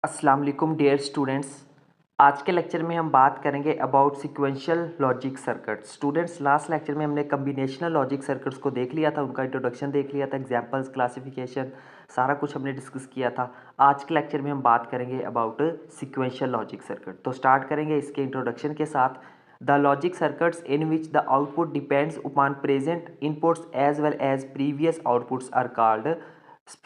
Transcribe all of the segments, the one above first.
अस्सलाम वालेकुम dear students. आज के लेक्चर में हम बात करेंगे about sequential logic circuits. Students, last lecture में हमने कम्बिनेशनल लॉजिक सर्किट्स को देख लिया था, उनका इंट्रोडक्शन देख लिया था, एग्जांपल्स, क्लासिफिकेशन, सारा कुछ हमने डिस्कस किया था। आज के लेक्चर में हम बात करेंगे अबाउट सीक्वेंशियल लॉजिक सर्किट। तो स्टार्ट करेंगे इसके इंट्रोडक्शन के साथ। The logic circuits in which the output depends upon present inputs as well as previous outputs are called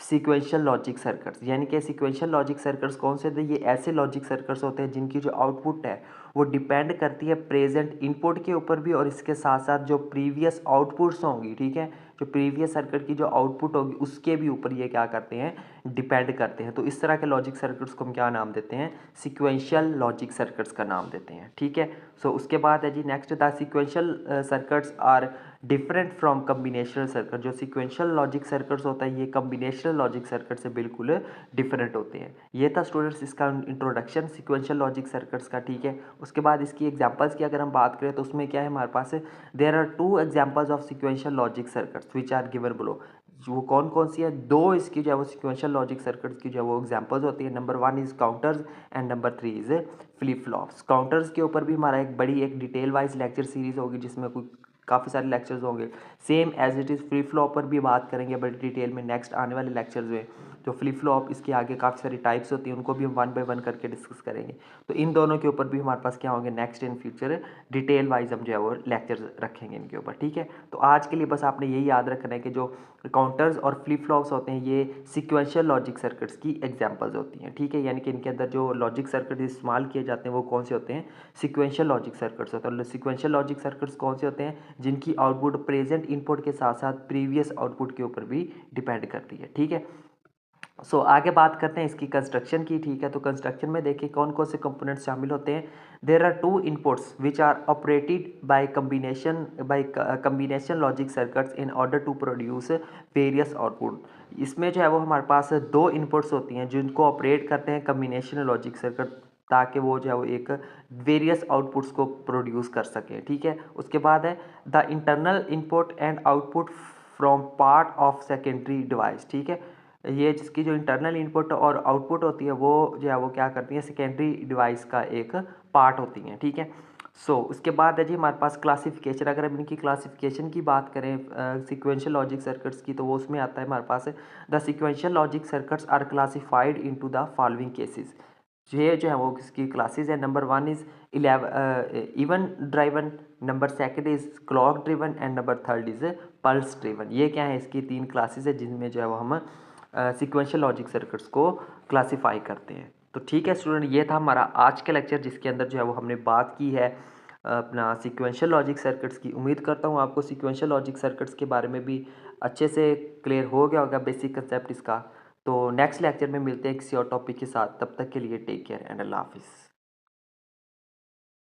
sequential logic circuits. यानी कि सीक्वेंशियल लॉजिक सर्किट्स कौन से थे? ये ऐसे लॉजिक सर्किट्स होते हैं जिनकी जो आउटपुट है वो डिपेंड करती है प्रेजेंट इनपुट के ऊपर भी, और इसके साथ साथ जो प्रीवियस आउटपुट्स होंगी, ठीक है, जो प्रीवियस सर्किट की जो आउटपुट होगी उसके भी ऊपर ये क्या करते हैं, डिपेंड करते हैं। तो इस तरह के लॉजिक सर्किट्स को हम क्या नाम देते हैं? सीक्वेंशियल लॉजिक सर्किट्स का नाम देते हैं, ठीक है। सो उसके बाद है जी next, the sequential circuits are different from combinational circuit. जो सीक्वेंशियल लॉजिक सर्किट्स होता है ये कम्बिनेशनल लॉजिक सर्किट से बिल्कुल डिफरेंट होते हैं। ये था स्टूडेंट्स इसका इंट्रोडक्शन सीक्वेंशियल लॉजिक सर्किट्स का, ठीक है। उसके बाद इसकी एग्जांपल्स की अगर हम बात करें तो उसमें क्या है हमारे पास? There are two examples of sequential logic circuits which are given below. वो कौन कौन सी है? दो इसकी जो है वो सीक्वेंशियल लॉजिक सर्किट्स की जो है वो एग्जांपल्स होती है। Number 1 is counters and number 3 is flip flops. Counters के ऊपर भी हमारा एक बड़ी एक डिटेल वाइज लेक्चर सीरीज होगी जिसमें कोई काफ़ी सारे लेक्चर्स होंगे। Same as it is flip flop पर भी बात करेंगे बड़ी डिटेल में नेक्स्ट आने वाले लेक्चर्स में। जो फ्लिप फ्लॉप, इसके आगे काफ़ी सारी टाइप्स होती हैं, उनको भी हम वन बाय वन करके डिस्कस करेंगे। तो इन दोनों के ऊपर भी हमारे पास क्या होंगे next in future detail wise हम जो है वो लेक्चर्स रखेंगे इनके ऊपर, ठीक है। तो आज के लिए बस आपने यही याद रखना है कि जो काउंटर्स और फ्लिप फ्लॉप्स होते हैं ये सीक्वेंशियल लॉजिक सर्किट्स की एग्जांपल्स होती हैं, ठीक है। यानी कि इनके अंदर जो लॉजिक सर्किट इस्तेमाल किए जाते हैं वो कौन से होते हैं? सीक्वेंशियल लॉजिक सर्किट्स होते हैं। सीक्वेंशियल लॉजिक सर्किट्स कौन से होते हैं? जिनकी आउटपुट प्रेजेंट इनपुट के साथ साथ प्रीवियस आउटपुट के ऊपर भी डिपेंड करती है, ठीक है। आगे बात करते हैं इसकी कंस्ट्रक्शन की, ठीक है। तो कंस्ट्रक्शन में देखिए कौन कौन से कंपोनेंट्स शामिल होते हैं। There are two inputs which are operated by combination logic circuits in order to produce various output. इसमें जो है वो हमारे पास दो इनपुट्स होती हैं जिनको ऑपरेट करते हैं कम्बिनेशन लॉजिक सर्किट, ताकि वो जो है वो एक वेरियस आउटपुट्स को प्रोड्यूस कर सकें, ठीक है। उसके बाद है the internal input and output from part of secondary device, ठीक है। ये जिसकी जो इंटरनल इनपुट और आउटपुट होती है वो जो है वो क्या करती है, सेकेंडरी डिवाइस का एक पार्ट होती हैं, ठीक है। उसके बाद है जी हमारे पास क्लासिफिकेशन। अगर हम इनकी क्लासिफिकेशन की बात करें सीक्वेंशियल लॉजिक सर्किट्स की, तो वो उसमें आता है हमारे पास the sequential logic circuits are classified into the following cases. ये जो है वो किसकी क्लासेस है? Number 1 is event driven, number 2 is clock driven and number 3 is pulse driven. ये क्या है? इसकी 3 क्लासेस है जिनमें जो है वो हम सीक्वेंशियल लॉजिक सर्किट्स को क्लासिफाई करते हैं। तो ठीक है स्टूडेंट, ये था हमारा आज का लेक्चर जिसके अंदर जो है वो हमने बात की है अपना सीक्वेंशियल लॉजिक सर्किट्स की। उम्मीद करता हूँ आपको सीक्वेंशियल लॉजिक सर्किट्स के बारे में भी अच्छे से क्लियर हो गया होगा बेसिक कंसेप्ट इसका। तो नेक्स्ट लेक्चर में मिलते हैं किसी और टॉपिक के साथ, तब तक के लिए टेक केयर एंड अल्लाह हाफिज़।